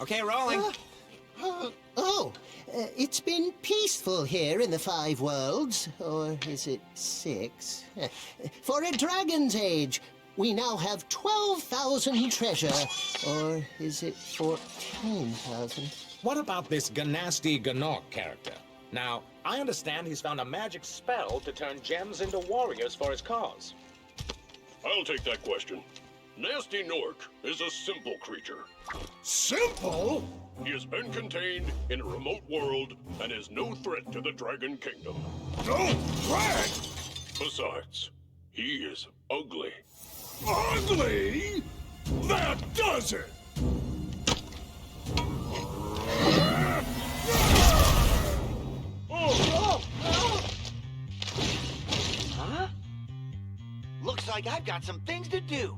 Okay, rolling. It's been peaceful here in the 5 worlds, or is it 6? For a dragon's age, we now have 12,000 treasure, or is it 14,000? What about this Ganasty Ganok character? Now, I understand he's found a magic spell to turn gems into warriors for his cause. I'll take that question. Nasty Nork is a simple creature. Simple? He has been contained in a remote world and is no threat to the Dragon Kingdom. No threat? Besides, he is ugly. Ugly? That does it! Huh? Looks like I've got some things to do.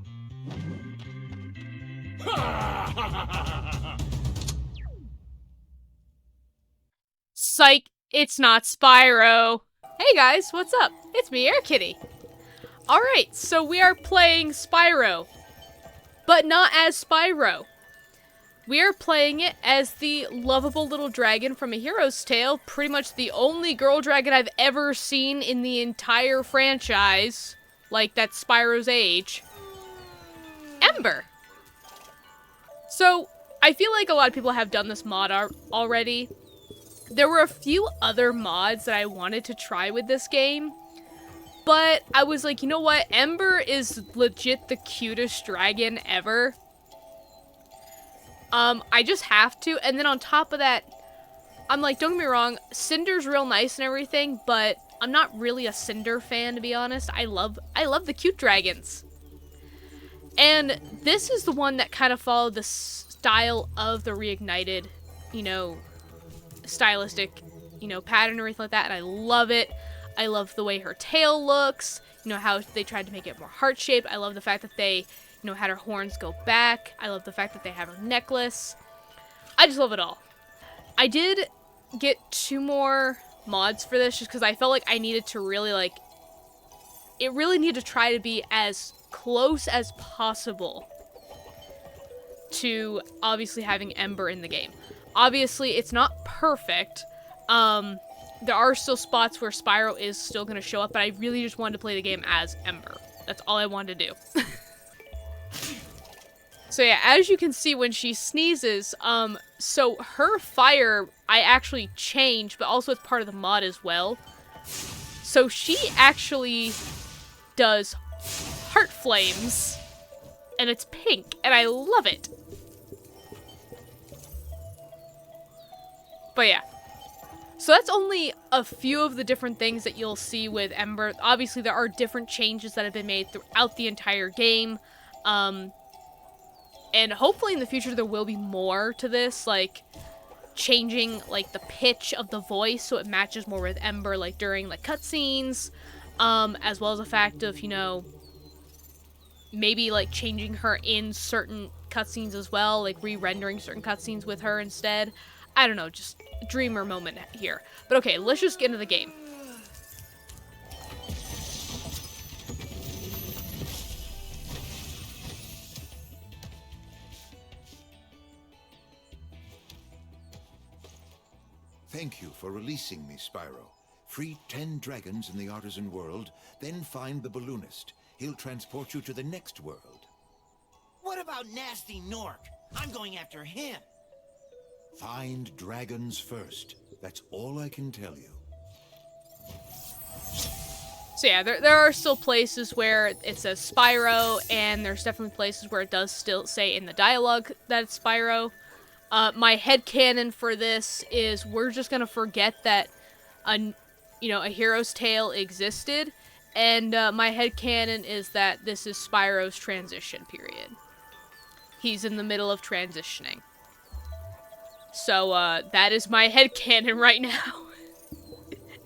Psych, it's not Spyro. Hey guys, what's up? It's me, Air Kitty. Alright, so we are playing Spyro, but not as Spyro. We are playing it as the lovable little dragon from A Hero's Tale, pretty much the only girl dragon I've ever seen in the entire franchise, like that's Spyro's age. Ember. So, I feel like a lot of people have done this mod already. There were a few other mods that I wanted to try with this game, but I was like, you know what? Ember is legit the cutest dragon ever. I just have to, and then on top of that, I'm like, don't get me wrong, Cinder's real nice and everything, but I'm not really a Cinder fan, to be honest. I love the cute dragons. And this is the one that kind of followed the style of the Reignited, you know, stylistic, you know, pattern and everything like that, and I love it. I love the way her tail looks, you know, how they tried to make it more heart-shaped. I love the fact that they, you know, had her horns go back. I love the fact that they have her necklace. I just love it all. I did get 2 more mods for this just because I felt like I needed to really, like, it really needed to try to be as close as possible to obviously having Ember in the game. Obviously, it's not perfect. There are still spots where Spyro is still going to show up, but I really just wanted to play the game as Ember. That's all I wanted to do. So yeah, as you can see when she sneezes, so her fire I actually changed, but also it's part of the mod as well. So she actually does heart flames, and it's pink, and I love it. But yeah. So that's only a few of the different things that you'll see with Ember. Obviously, there are different changes that have been made throughout the entire game. And hopefully in the future there will be more to this, like changing like the pitch of the voice so it matches more with Ember, like during like cutscenes, as well as the fact of, you know, maybe like changing her in certain cutscenes as well, like re-rendering certain cutscenes with her instead. I don't know, just dreamer moment here. But okay, let's just get into the game. Thank you for releasing me, Spyro. Free 10 dragons in the artisan world, then find the balloonist. He'll transport you to the next world. What about Nasty Nork? I'm going after him. Find dragons first. That's all I can tell you. So yeah, there are still places where it says Spyro, and there's definitely places where it does still say in the dialogue that it's Spyro. My headcanon for this is we're just gonna forget that a Hero's Tale existed, and my headcanon is that this is Spyro's transition period. He's in the middle of transitioning. So, that is my headcanon right now.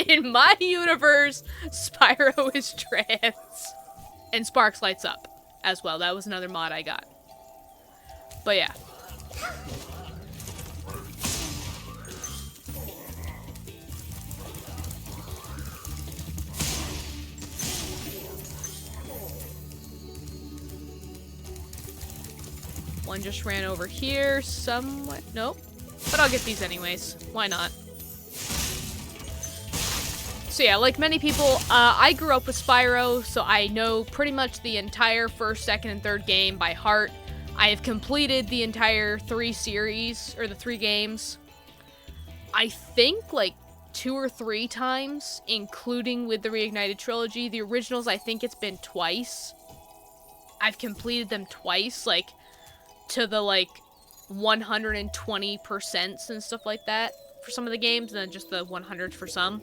In my universe, Spyro is trans. And Sparks lights up as well. That was another mod I got. But yeah. One just ran over here somewhere. Nope. But I'll get these anyways. Why not? So yeah, like many people, I grew up with Spyro, so I know pretty much the entire first, second, and third game by heart. I have completed the entire 3 series, or the 3 games, I think like 2 or 3 times, including with the Reignited trilogy. The originals, I think it's been twice. I've completed them twice, like, to the, like, 120% and stuff like that for some of the games, and then just the 100s for some.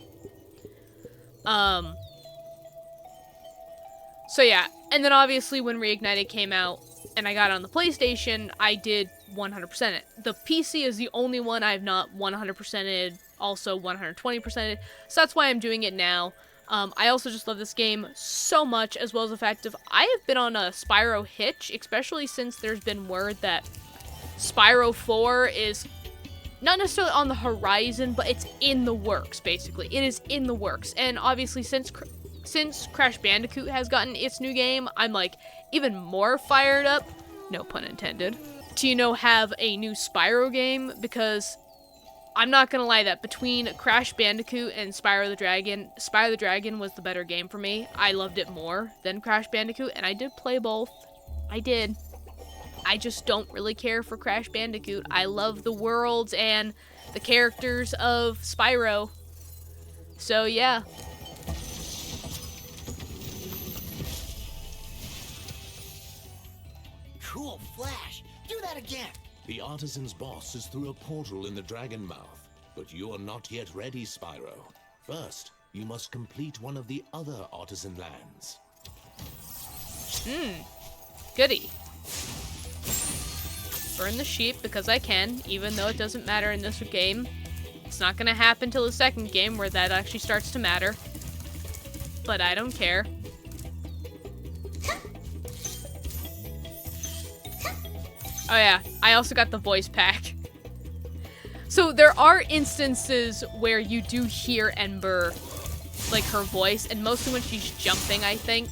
So yeah, and then obviously when Reignited came out, and I got it on the PlayStation, I did 100% it. The PC is the only one I've not 100%ed, also 120%ed, so that's why I'm doing it now. I also just love this game so much, as well as the fact of I have been on a Spyro hitch, especially since there's been word that Spyro 4 is not necessarily on the horizon, but it's in the works, basically. It is in the works, and obviously since Crash Bandicoot has gotten its new game, I'm like even more fired up, no pun intended, to, you know, have a new Spyro game, because I'm not gonna lie that between Crash Bandicoot and Spyro the Dragon was the better game for me. I loved it more than Crash Bandicoot, and I did play both. I did. I just don't really care for Crash Bandicoot. I love the worlds and the characters of Spyro. So yeah. Cool flash. Do that again. The artisan's boss is through a portal in the dragon mouth, but you are not yet ready, Spyro. First, you must complete one of the other artisan lands. Goody. Burn the sheep because I can, even though it doesn't matter in this game. It's not gonna happen till the second game where that actually starts to matter. But I don't care. Oh yeah, I also got the voice pack. So there are instances where you do hear Ember, like her voice, and mostly when she's jumping, I think.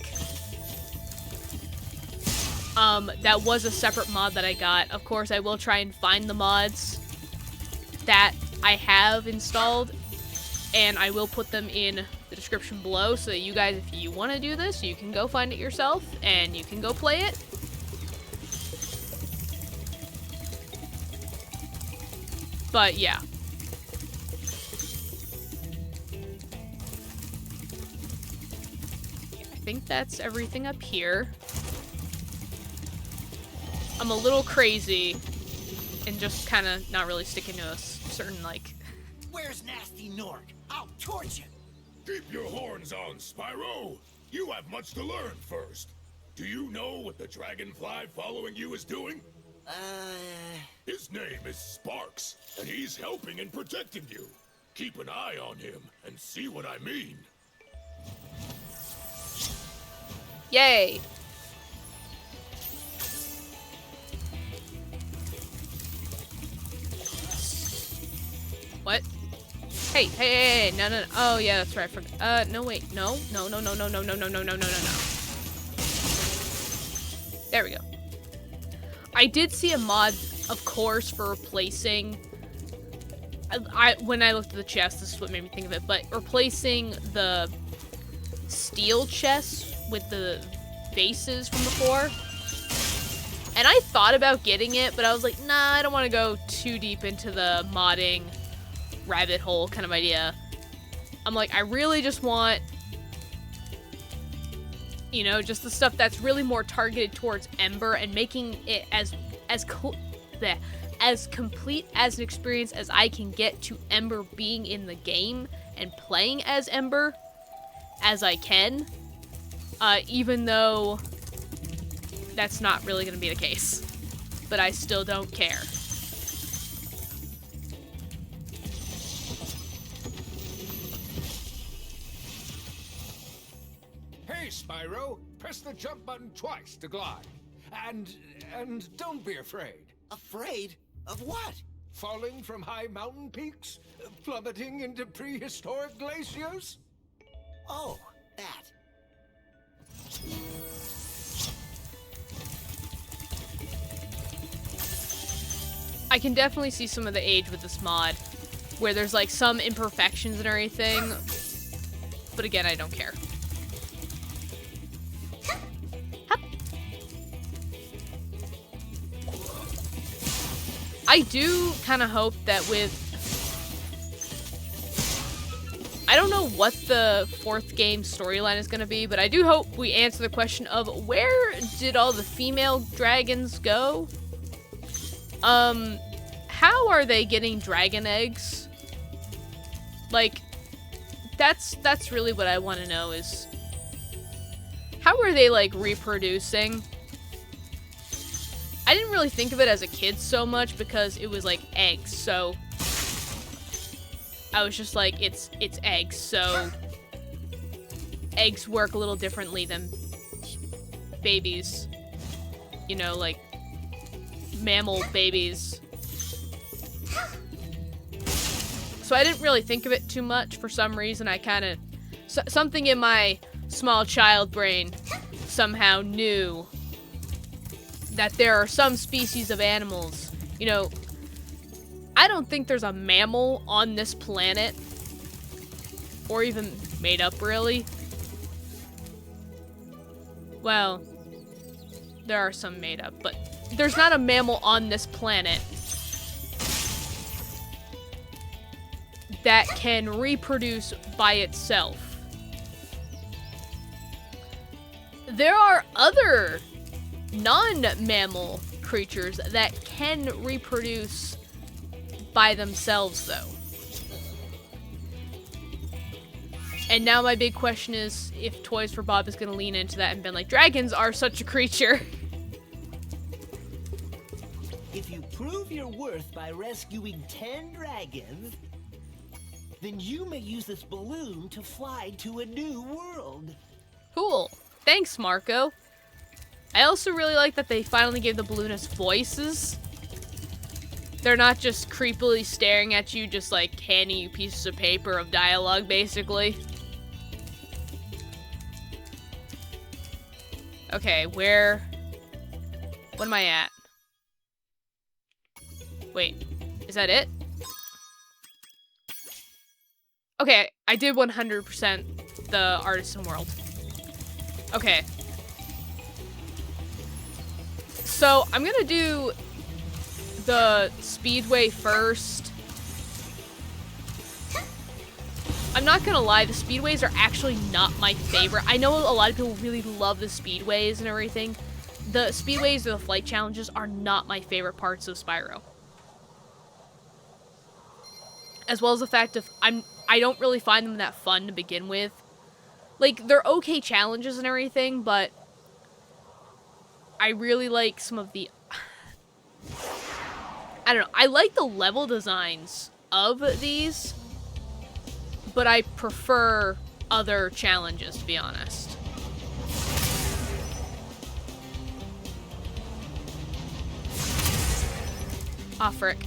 That was a separate mod that I got. Of course, I will try and find the mods that I have installed, and I will put them in the description below so that you guys, if you want to do this, you can go find it yourself, and you can go play it. But yeah. I think that's everything up here. I'm a little crazy and just kind of not really sticking to a certain, like... Where's Nasty Nork? I'll torch him. Keep your horns on, Spyro. You have much to learn first. Do you know what the dragonfly following you is doing? His name is Sparks, and he's helping and protecting you. Keep an eye on him and see what I mean. Yay! What? Hey, no. Oh, yeah, that's right. No, wait, no. No. There we go. I did see a mod, of course, for replacing... when I looked at the chest, this is what made me think of it, but replacing the steel chests with the vases from before. And I thought about getting it, but I was like, nah, I don't want to go too deep into the modding rabbit hole kind of idea. I'm like, I really just want, you know, just the stuff that's really more targeted towards Ember and making it as complete as an experience as I can get to Ember being in the game and playing as Ember as I can, even though that's not really going to be the case. But I still don't care. Hey, Spyro, press the jump button twice to glide. And don't be afraid. Afraid? Of what? Falling from high mountain peaks? Plummeting into prehistoric glaciers? Oh, that. I can definitely see some of the age with this mod, where there's like some imperfections and everything, but again, I don't care. Hup. I do kind of hope that with... I don't know what the 4th game storyline is going to be, but I do hope we answer the question of where did all the female dragons go? How are they getting dragon eggs? Like, that's really what I want to know is how are they like reproducing? I didn't really think of it as a kid so much because it was like eggs, so I was just like, it's eggs, so eggs work a little differently than babies. You know, like mammal babies. So I didn't really think of it too much for some reason. I kind of... something in my small child brain somehow knew that there are some species of animals. You know, I don't think there's a mammal on this planet, or even made up, really. Well, there are some made up, but there's not a mammal on this planet that can reproduce by itself. There are other non-mammal creatures that can reproduce by themselves, though. And now my big question is if Toys for Bob is going to lean into that and been like, dragons are such a creature. If you prove your worth by rescuing 10 dragons, then you may use this balloon to fly to a new world. Cool. Thanks, Marco. I also really like that they finally gave the balloonists voices. They're not just creepily staring at you, just like handing you pieces of paper of dialogue, basically. Okay, what am I at? Wait, is that it? Okay, I did 100% the Artisan World. Okay. So, I'm gonna do the Speedway first. I'm not gonna lie, the Speedways are actually not my favorite. I know a lot of people really love the Speedways and everything. The Speedways or the flight challenges are not my favorite parts of Spyro. As well as the fact of I don't really find them that fun to begin with. Like, they're okay challenges and everything, but I really like some of the... I don't know. I like the level designs of these, but I prefer other challenges, to be honest. Aw, frick.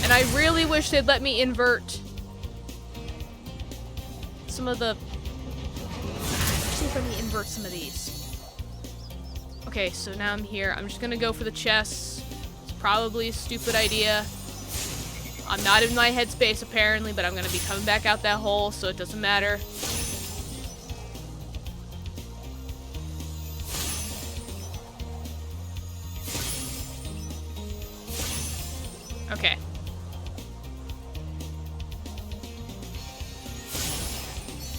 And I really wish they'd let me invert some of the... Actually, let me invert some of these. Okay, so now I'm here. I'm just gonna go for the chests. It's probably a stupid idea. I'm not in my headspace, apparently, but I'm gonna be coming back out that hole, so it doesn't matter. Okay.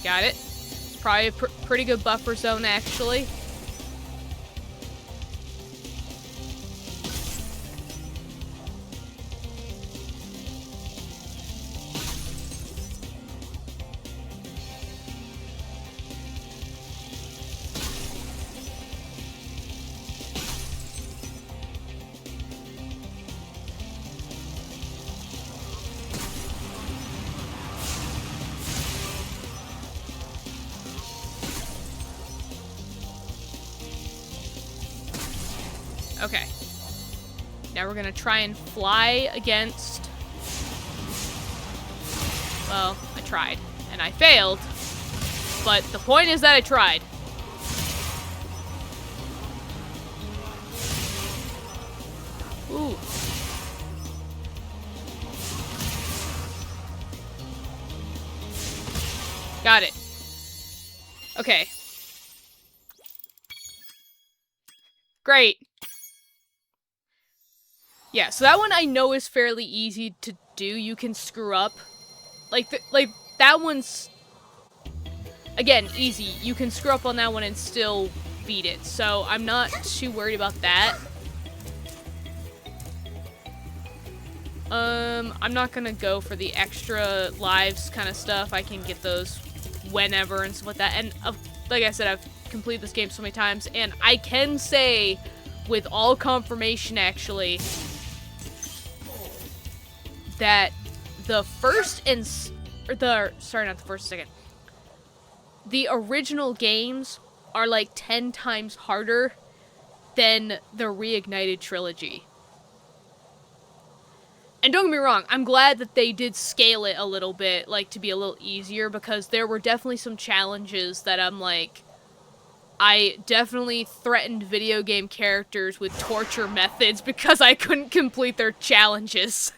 Got it. It's probably a pretty good buffer zone, actually. Okay. Now we're gonna try and fly against... Well, I tried. And I failed. But the point is that I tried. Got it. Okay. Great. Yeah, so that one I know is fairly easy to do. You can screw up. Like that one's, again, easy. You can screw up on that one and still beat it. So I'm not too worried about that. I'm not gonna go for the extra lives kind of stuff. I can get those whenever and stuff like that. And like I said, I've completed this game so many times, and I can say with all confirmation, actually, that the first and the original games are like 10 times harder than the Reignited trilogy. And don't get me wrong, I'm glad that they did scale it a little bit, like, to be a little easier, because there were definitely some challenges that I'm like, I definitely threatened video game characters with torture methods because I couldn't complete their challenges.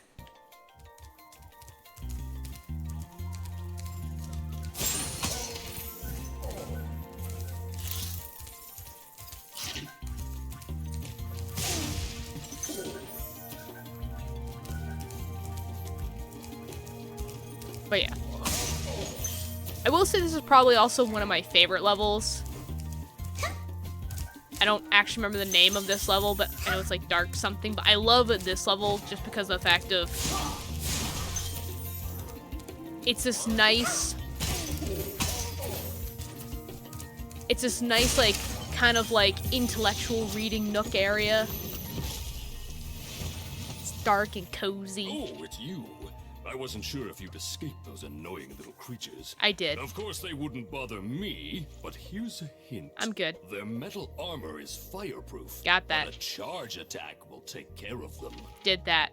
But yeah. I will say this is probably also one of my favorite levels. I don't actually remember the name of this level, but I know it's like dark something. But I love this level just because of the fact of... It's this nice, like, kind of like intellectual reading nook area. It's dark and cozy. Oh, it's you. I wasn't sure if you'd escaped those annoying little creatures. I did. Of course they wouldn't bother me, but here's a hint. I'm good. Their metal armor is fireproof. Got that. But a charge attack will take care of them. Did that.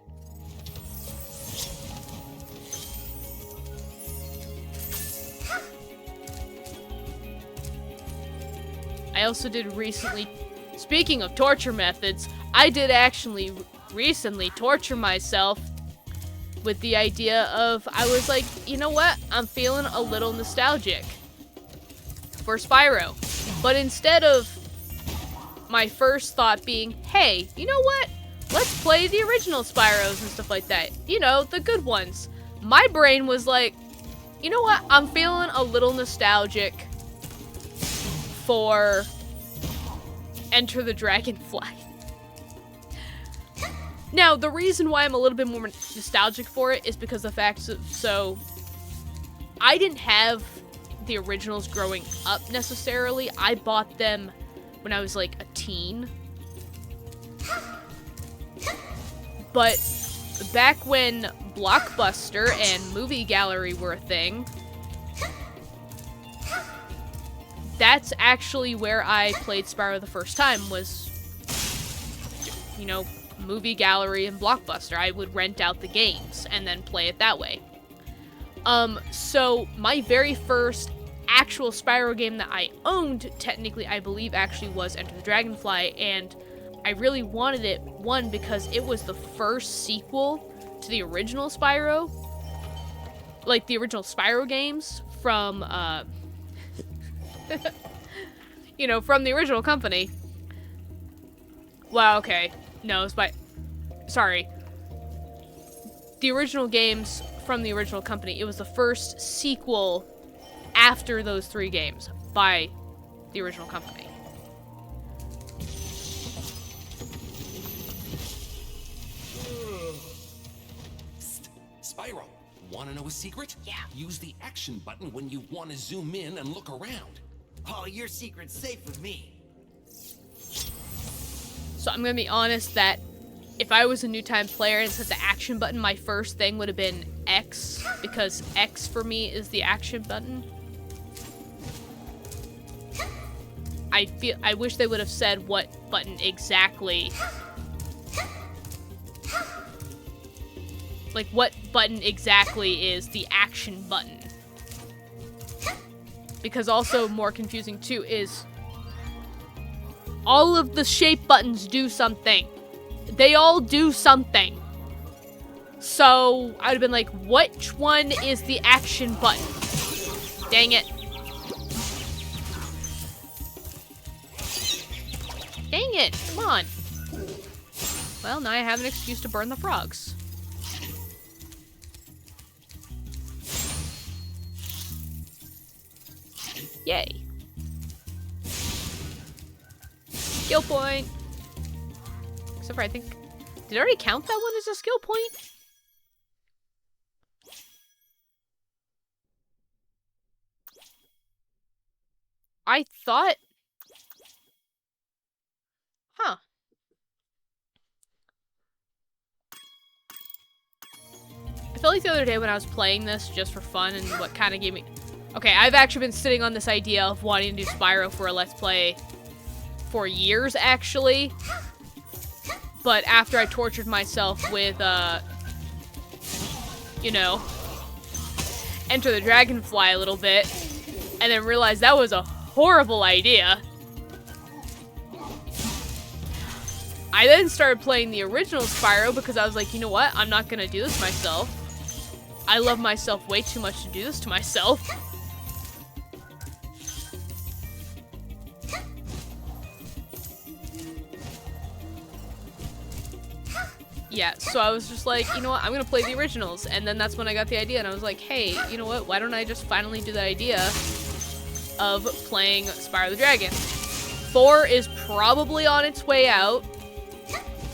I also did recently, speaking of torture methods, I did actually recently torture myself with the idea of, I was like, you know what? I'm feeling a little nostalgic for Spyro. But instead of my first thought being, hey, you know what? Let's play the original Spyros and stuff like that. You know, the good ones. My brain was like, you know what? I'm feeling a little nostalgic for Enter the Dragonfly. Now, the reason why I'm a little bit more nostalgic for it is because the fact, so I didn't have the originals growing up necessarily. I bought them when I was like a teen. But back when Blockbuster and Movie Gallery were a thing, that's actually where I played Spyro the first time, was, you know, Movie Gallery and Blockbuster. I would rent out the games and then play it that way. So my very first actual Spyro game that I owned, technically, I believe actually was Enter the Dragonfly, and I really wanted it, one, because it was the first sequel to the original Spyro, like the original Spyro games from, you know, from the original company. Well, okay. No, sorry. The original games from the original company. It was the first sequel after those 3 games by the original company. Psst. Spyro, want to know a secret? Yeah. Use the action button when you want to zoom in and look around. Oh, your secret's safe with me. So I'm gonna be honest that if I was a new time player and said the action button, my first thing would have been X, because X for me is the action button. I wish they would have said what button exactly, like what button exactly is the action button. Because also more confusing too is all of the shape buttons do something. They all do something. So I would have been like, which one is the action button? Dang it. Dang it! Come on. Well, now I have an excuse to burn the frogs. Yay. Skill point. Except for I think... Did I already count that one as a skill point? I thought... Huh. I felt like the other day when I was playing this just for fun and what kind of gave me... Okay, I've actually been sitting on this idea of wanting to do Spyro for a Let's Play for years, actually. But after I tortured myself with, you know, Enter the Dragonfly a little bit, and then realized that was a horrible idea. I then started playing the original Spyro because I was like, you know what? I'm not gonna do this myself. I love myself way too much to do this to myself. Yeah, so I was just like, you know what, I'm gonna play the originals, and then that's when I got the idea, and I was like, hey, you know what, why don't I just finally do the idea of playing Spyro the Dragon? 4 is probably on its way out.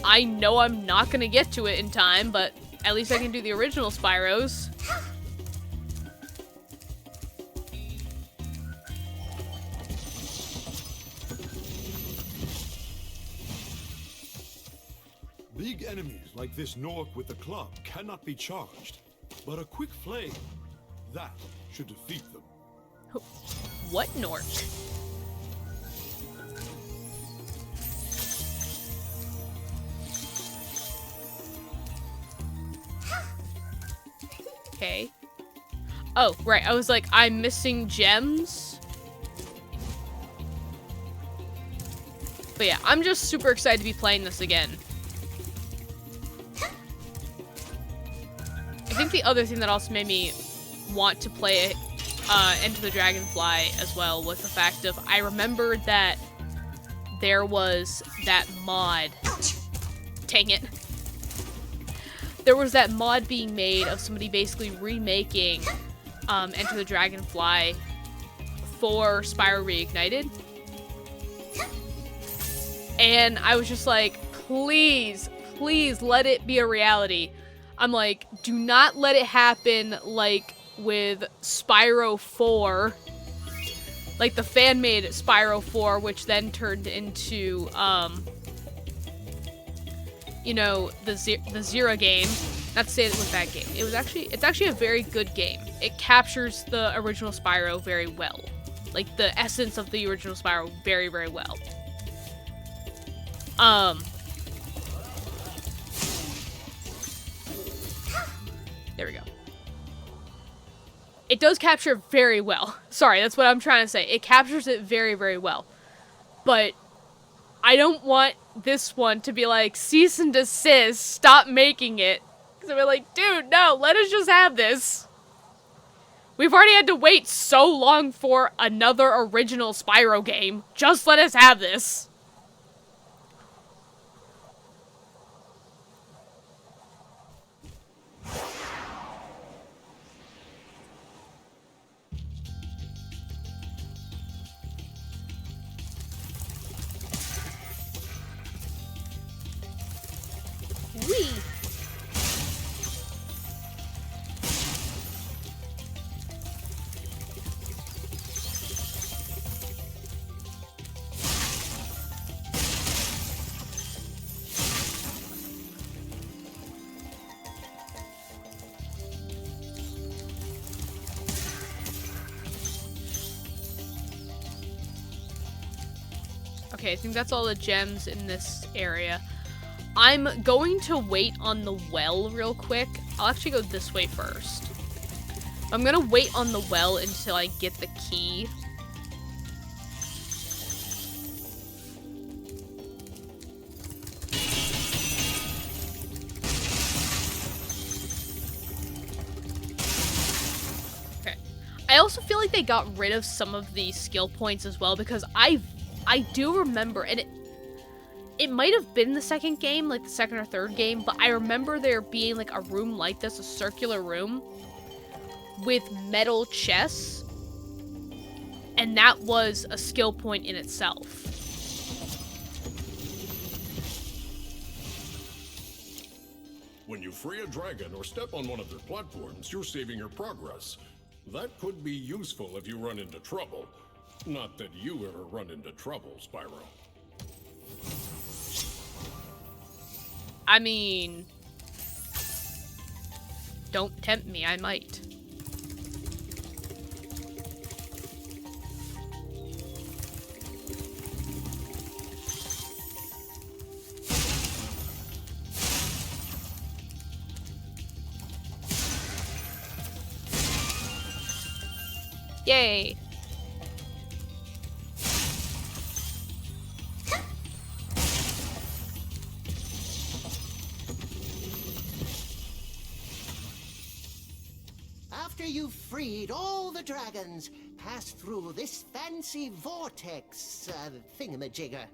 I know I'm not gonna get to it in time, but at least I can do the original Spyros. Big enemies like this Nork with the club cannot be charged, but a quick flame, that should defeat them. What Nork? Okay. Oh, right, I was like, I'm missing gems. But yeah, I'm just super excited to be playing this again. I think the other thing that also made me want to play Enter the Dragonfly as well was the fact of I remembered that there was that mod. Dang it. There was that mod being made of somebody basically remaking Enter the Dragonfly for Spyro Reignited. And I was just like, please, please let it be a reality. I'm like, do not let it happen like with Spyro 4. Like the fan-made Spyro 4, which then turned into, you know, the Zero game. Not to say it was a bad game. It's actually a very good game. It captures the original Spyro very well. Like the essence of the original Spyro very, very well. There we go. It does capture very well. Sorry, that's what I'm trying to say. It captures it very, very well. But I don't want this one to be like, cease and desist, stop making it. Because we're like, dude, no, let us just have this. We've already had to wait so long for another original Spyro game. Just let us have this. Whee! Okay, I think that's all the gems in this area. I'm going to wait on the well real quick. I'll actually go this way first. I'm gonna wait on the well until I get the key. Okay. I also feel like they got rid of some of the skill points as well, because I do remember, and it might have been the second game, like the second or third game, but I remember there being like a room like this, a circular room with metal chests, and that was a skill point in itself. When you free a dragon or step on one of their platforms, you're saving your progress. That could be useful if you run into trouble. Not that you ever run into trouble, Spyro. I mean, don't tempt me, I might. Yay! After you've freed all the dragons, pass through this fancy vortex thingamajigger.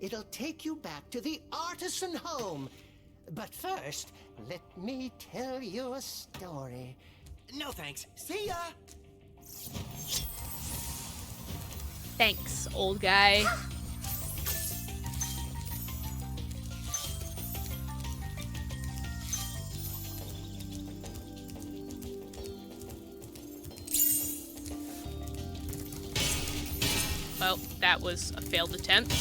It'll take you back to the artisan home. But first, let me tell you a story. No thanks. See ya! Thanks, old guy. Well, that was a failed attempt.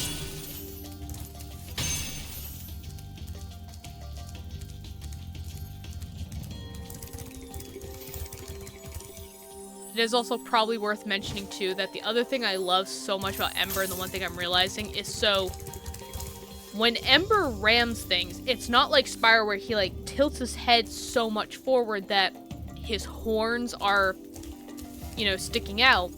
It is also probably worth mentioning, too, that the other thing I love so much about Ember, and the one thing I'm realizing, is so when Ember rams things, it's not like Spyro where he, like, tilts his head so much forward that his horns are, you know, sticking out,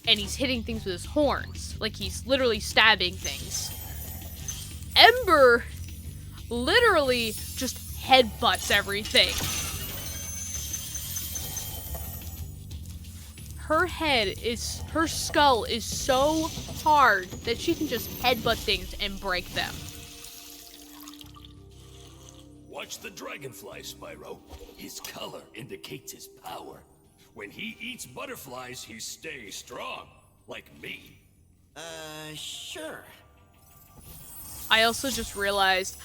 and he's hitting things with his horns. Like, he's literally stabbing things. Ember literally just headbutts everything. Her skull is so hard that she can just headbutt things and break them. Watch the dragonfly, Spyro. His color indicates his power. When he eats butterflies, he stays strong, like me. Sure. I also just realized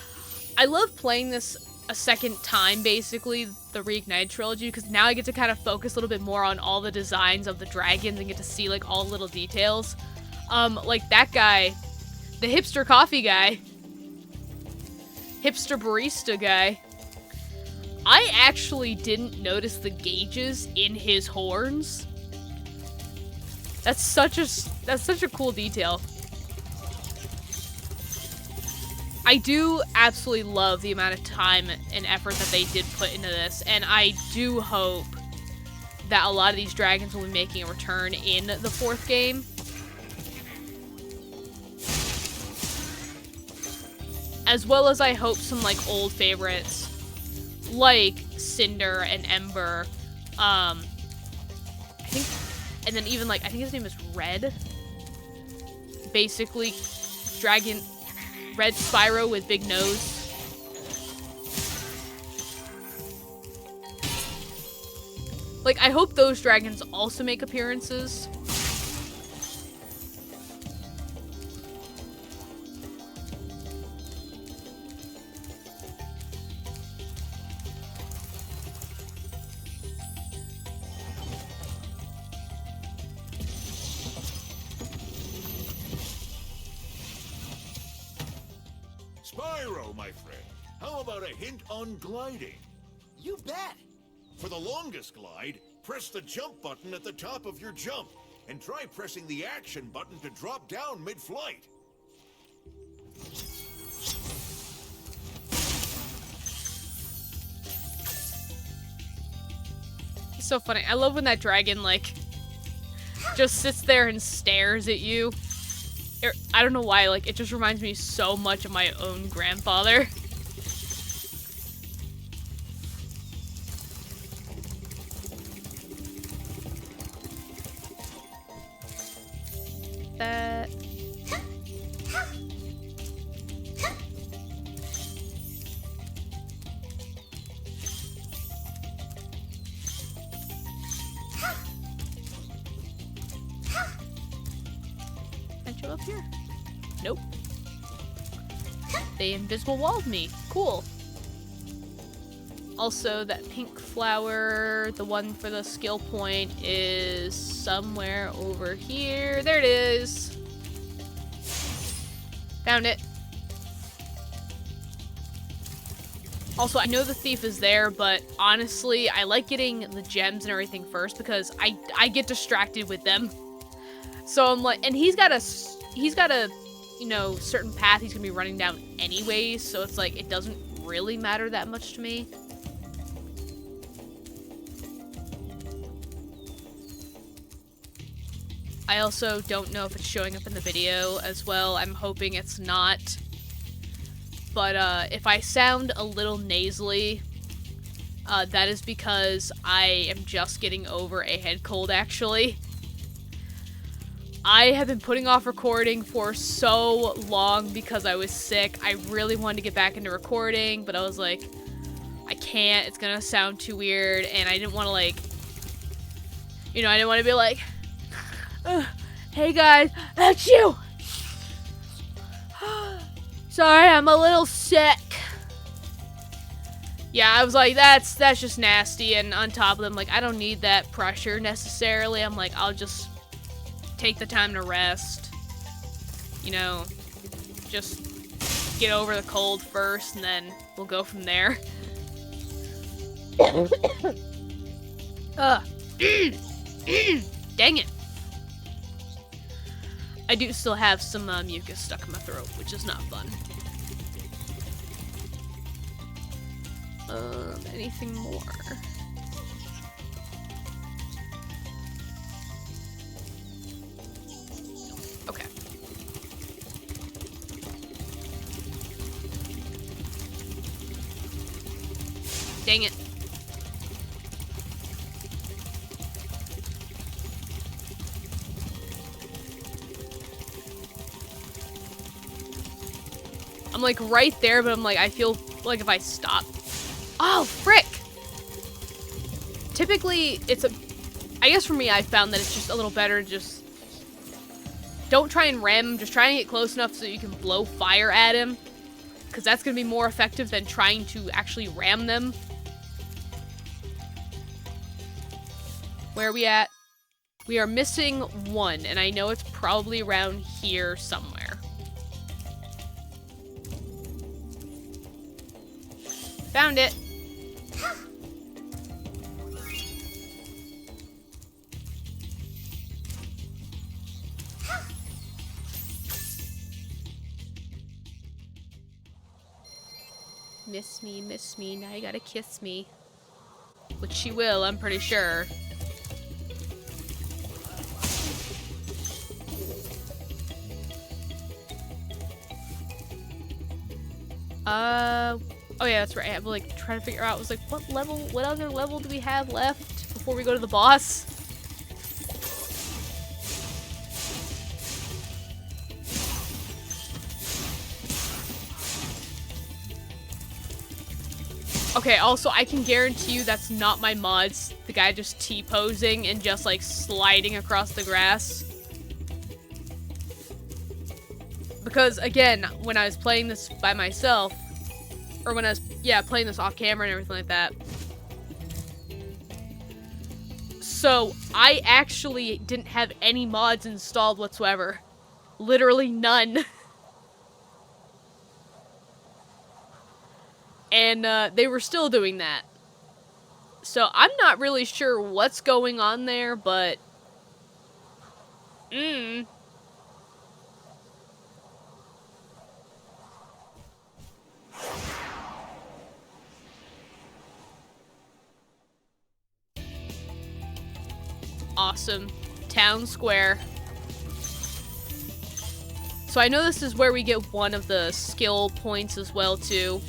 I love playing this a second time, basically, the Reignited trilogy, because now I get to kind of focus a little bit more on all the designs of the dragons and get to see, like, all the little details. Like that guy, the hipster coffee guy, hipster barista guy. I actually didn't notice the gauges in his horns. That's such a cool detail. I do absolutely love the amount of time and effort that they did put into this, and I do hope that a lot of these dragons will be making a return in the fourth game. As well as I hope some, like, old favorites, like Cinder and Ember, I think, and then even, like, I think his name is Red. Basically, Red Spyro with big nose. Like, I hope those dragons also make appearances. Spyro, my friend, how about a hint on gliding? You bet. For the longest glide, press the jump button at the top of your jump, and try pressing the action button to drop down mid-flight. It's so funny. I love when that dragon, like, just sits there and stares at you. I don't know why, like, it just reminds me so much of my own grandfather. Take that. Can I jump up here? Nope. They invisible walled me. Cool. Also, that pink flower, the one for the skill point, is somewhere over here. There it is. Found it. Also, I know the thief is there, but honestly, I like getting the gems and everything first because I get distracted with them. So I'm like, and he's got a, you know, certain path he's gonna be running down anyways, so it's like, it doesn't really matter that much to me. I also don't know if it's showing up in the video as well. I'm hoping it's not. But if I sound a little nasally, that is because I am just getting over a head cold, actually. I have been putting off recording for so long because I was sick. I really wanted to get back into recording, but I was like, I can't. It's gonna sound too weird, and I didn't want to, like, you know, I didn't want to be like, hey guys, that's you! Sorry, I'm a little sick. Yeah, I was like, that's just nasty, and on top of them, like, I don't need that pressure necessarily. I'm like, I'll just take the time to rest. You know, just get over the cold first, and then we'll go from there. Dang it. I do still have some mucus stuck in my throat, which is not fun. Anything more? Okay. Dang it. I'm like right there, but I'm like, I feel like if I stop. Oh, frick! Typically, I guess for me, I found that it's just a little better to just don't try and ram him, just try and get close enough so you can blow fire at him. Because that's going to be more effective than trying to actually ram them. Where are we at? We are missing one, and I know it's probably around here somewhere. Found it. Miss me, now you gotta kiss me. Which she will, I'm pretty sure. Oh yeah, that's right. I'm like trying to figure out, I was like, what other level do we have left before we go to the boss? Okay, also, I can guarantee you that's not my mods. The guy just T-posing and just, like, sliding across the grass. Because, again, when I was playing this by myself, or when I was, yeah, playing this off camera and everything like that. So, I actually didn't have any mods installed whatsoever. Literally none. And they were still doing that. So I'm not really sure what's going on there, but... Awesome. Town Square. So I know this is where we get one of the skill points as well, too.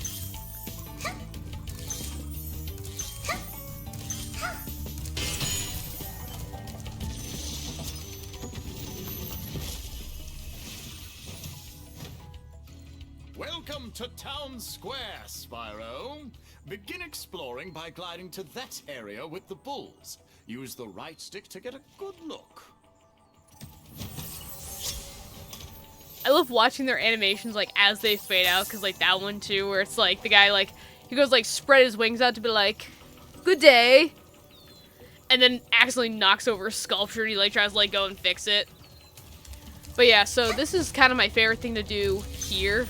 Welcome to Town Square, Spyro. Begin exploring by gliding to that area with the bulls. Use the right stick to get a good look. I love watching their animations, like, as they fade out, because, like, that one, too, where it's, like, the guy, like, he goes, like, spread his wings out to be like, good day, and then accidentally knocks over a sculpture, and he, like, tries to, like, go and fix it. But yeah, so this is kind of my favorite thing to do here.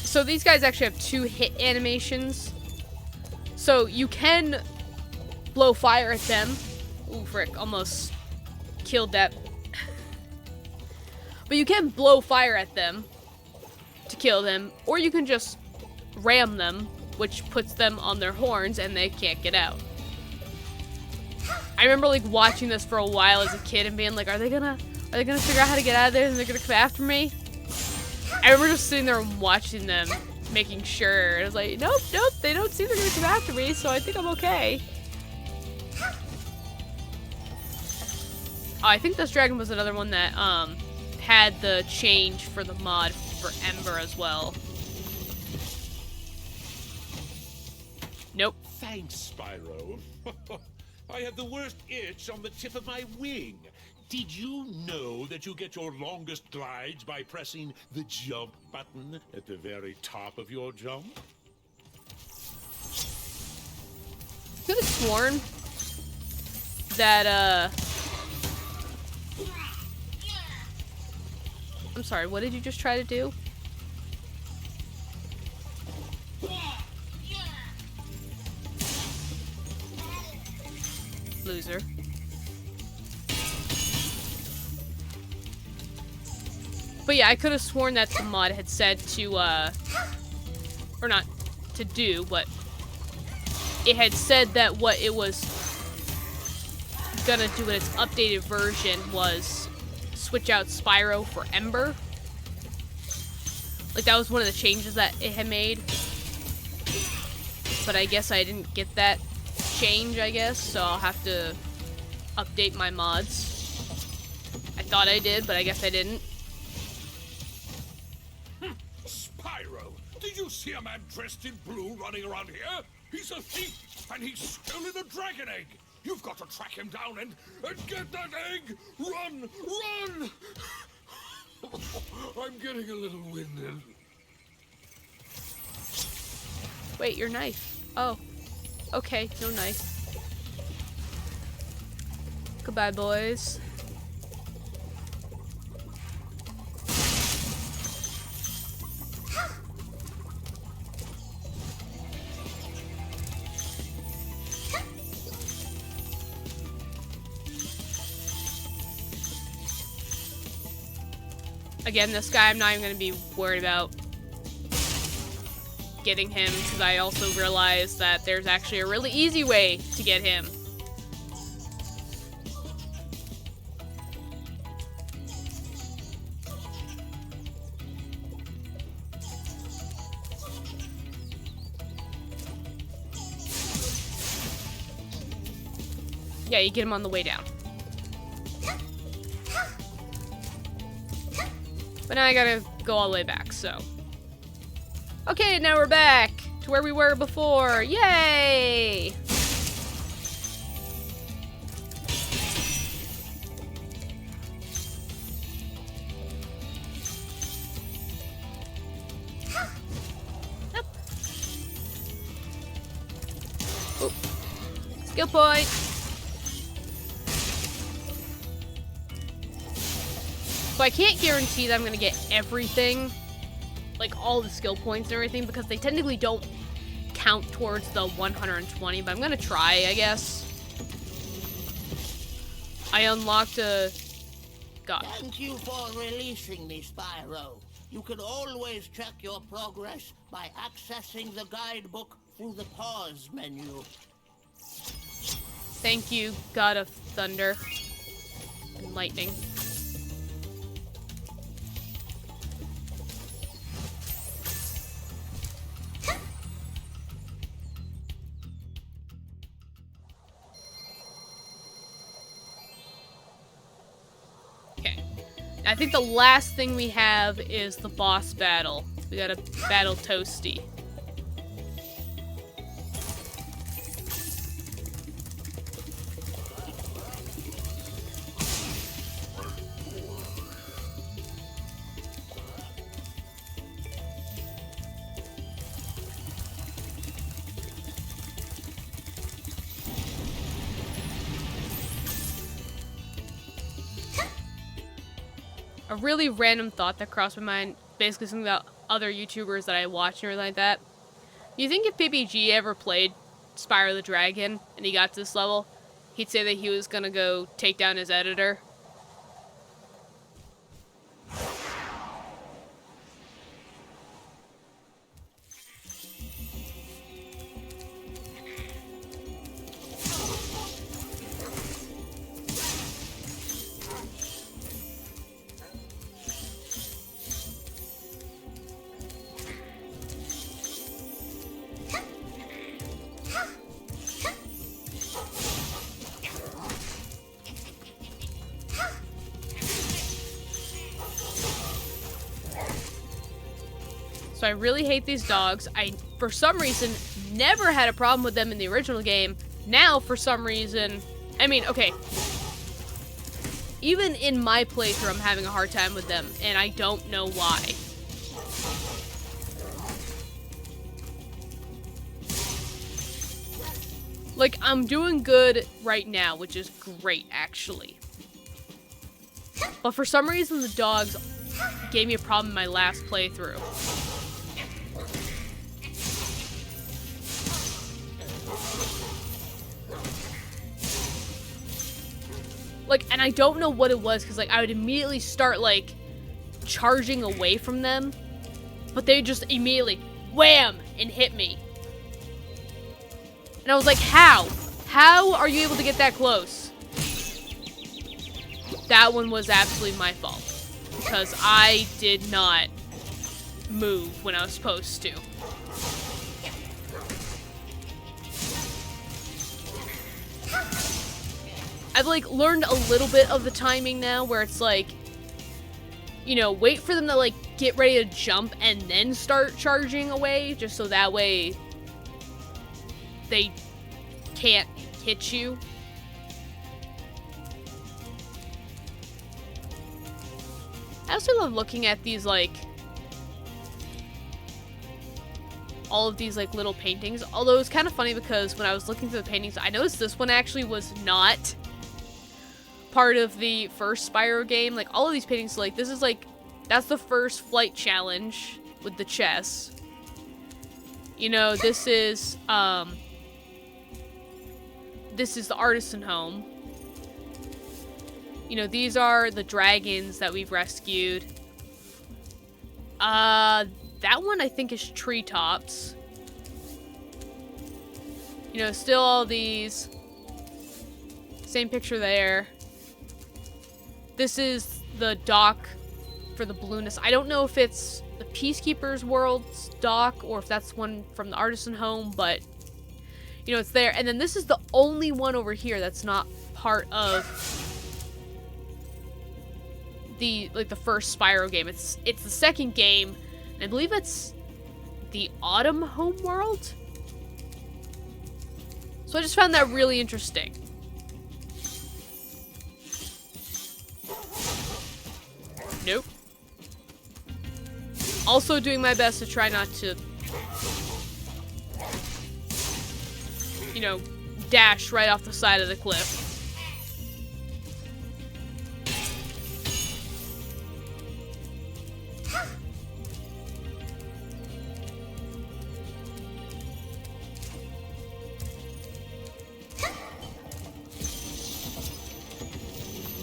So these guys actually have 2 hit animations. So you can blow fire at them. Ooh, frick, almost killed that. But you can blow fire at them to kill them, or you can just ram them, which puts them on their horns and they can't get out. I remember like watching this for a while as a kid and being like, are they gonna figure out how to get out of there and they're gonna come after me? I remember just sitting there and watching them, making sure. I was like, nope, they don't seem they're gonna come after me, so I think I'm okay. Oh, I think this dragon was another one that had the change for the mod for Ember as well. Nope. Thanks, Spyro. I have the worst itch on the tip of my wing. Did you know that you get your longest glides by pressing the jump button at the very top of your jump? I could have sworn that, I'm sorry, what did you just try to do? Loser. But yeah, I could have sworn that the mod had said to, or not to do, but it had said that what it was gonna do in its updated version was switch out Spyro for Ember. Like, that was one of the changes that it had made. But I guess I didn't get that change, I guess, so I'll have to update my mods. I thought I did, but I guess I didn't. Spyro, did you see a man dressed in blue running around here? He's a thief, and he's stolen a dragon egg. You've got to track him down and get that egg. Run, run! I'm getting a little winded. Wait, your knife. Oh. Okay, no knife. Goodbye, boys. Again, this guy I'm not even going to be worried about getting him, because I also realized that there's actually a really easy way to get him. Yeah, you get him on the way down. But now I gotta go all the way back, so. Okay, now we're back to where we were before. Yay! Yep. Oh. Skill point. So I can't guarantee that I'm gonna get everything, like all the skill points and everything, because they technically don't count towards the 120, but I'm gonna try, I guess. I unlocked a... God. Thank you for releasing me, Spyro. You can always check your progress by accessing the guidebook through the pause menu. Thank you, God of Thunder and Lightning. I think the last thing we have is the boss battle. We gotta battle Toasty. A really random thought that crossed my mind, basically something about other YouTubers that I watch and everything like that. You think if PPG ever played Spyro the Dragon and he got to this level, he'd say that he was gonna go take down his editor? So I really hate these dogs. I, for some reason, never had a problem with them in the original game. Now, for some reason, I mean, okay. Even in my playthrough, I'm having a hard time with them, and I don't know why. Like, I'm doing good right now, which is great, actually. But for some reason, the dogs gave me a problem in my last playthrough. Like, and I don't know what it was, because, like, I would immediately start, like, charging away from them, but they just immediately, wham, and hit me. And I was like, how? How are you able to get that close? That one was absolutely my fault, because I did not move when I was supposed to. I've, like, learned a little bit of the timing now, where it's like, you know, wait for them to, like, get ready to jump and then start charging away, just so that way they can't hit you. I also love looking at these, like, all of these, like, little paintings. Although it's kind of funny because when I was looking through the paintings, I noticed this one actually was not part of the first Spyro game. Like, all of these paintings, like, this is, like, that's the first flight challenge with the chess. You know, this is the artisan home. You know, these are the dragons that we've rescued. That one I think is treetops. You know, still all these. Same picture there. This is the dock for the balloonist. I don't know if it's the Peacekeeper's World's dock or if that's one from the artisan home, but you know, it's there. And then this is the only one over here that's not part of the, like, the first Spyro game. It's the second game, and I believe it's the Autumn home world. So I just found that really interesting. Nope. Also doing my best to try not to, you know, dash right off the side of the cliff.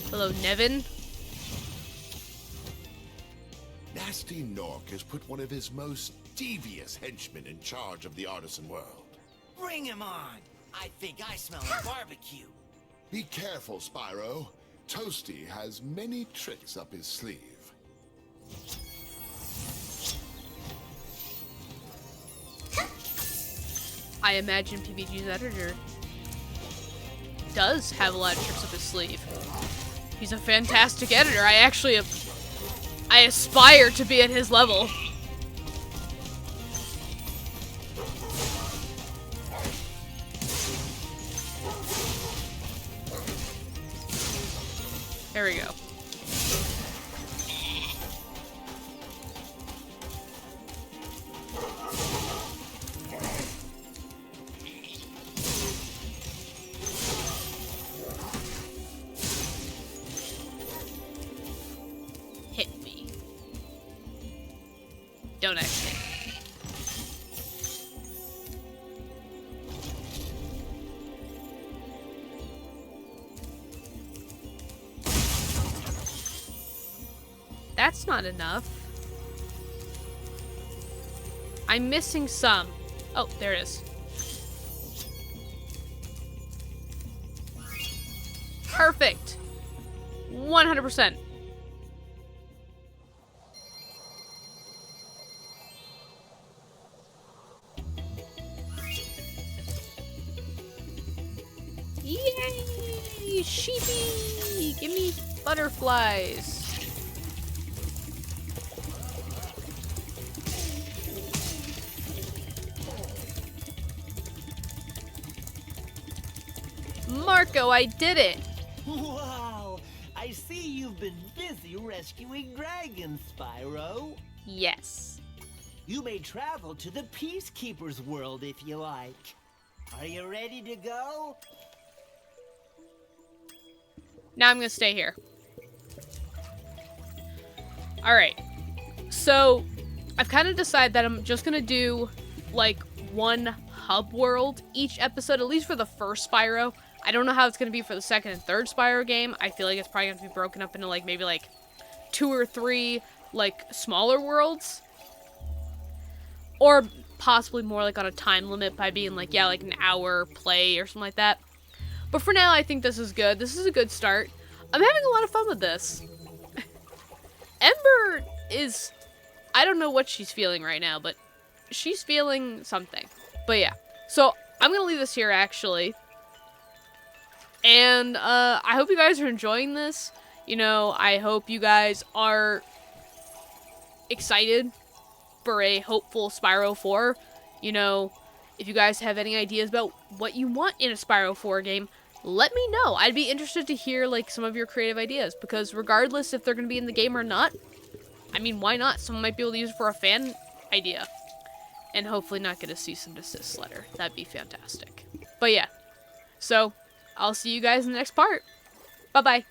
Hello, Nevin. Nasty Nork has put one of his most devious henchmen in charge of the artisan world. Bring him on! I think I smell a barbecue. Be careful, Spyro. Toasty has many tricks up his sleeve. I imagine PPG's editor does have a lot of tricks up his sleeve. He's a fantastic editor. I actually I aspire to be at his level. There we go. Hit me. Don't actually. That's not enough. I'm missing some. Oh, there it is. Perfect. 100%. Yay! Sheepy! Give me butterflies. Marco, I did it! Wow! I see you've been busy rescuing dragons, Spyro. Yes. You may travel to the Peacekeeper's world if you like. Are you ready to go? Now I'm gonna stay here. Alright. So, I've kind of decided that I'm just gonna do, like, one hub world each episode, at least for the first Spyro. I don't know how it's gonna be for the second and third Spyro game. I feel like it's probably gonna be broken up into, like, maybe, like, 2 or 3, like, smaller worlds. Or possibly more, like, on a time limit by being, like, yeah, like, an hour play or something like that. But for now, I think this is good. This is a good start. I'm having a lot of fun with this. Ember is... I don't know what she's feeling right now, but she's feeling something. But yeah. So, I'm gonna leave this here, actually. And, I hope you guys are enjoying this. You know, I hope you guys are excited for a hopeful Spyro 4. You know, if you guys have any ideas about what you want in a Spyro 4 game, let me know. I'd be interested to hear, like, some of your creative ideas, because regardless if they're going to be in the game or not, I mean, why not? Someone might be able to use it for a fan idea. And hopefully not get a cease and desist letter. That'd be fantastic. But yeah. So, I'll see you guys in the next part. Bye-bye.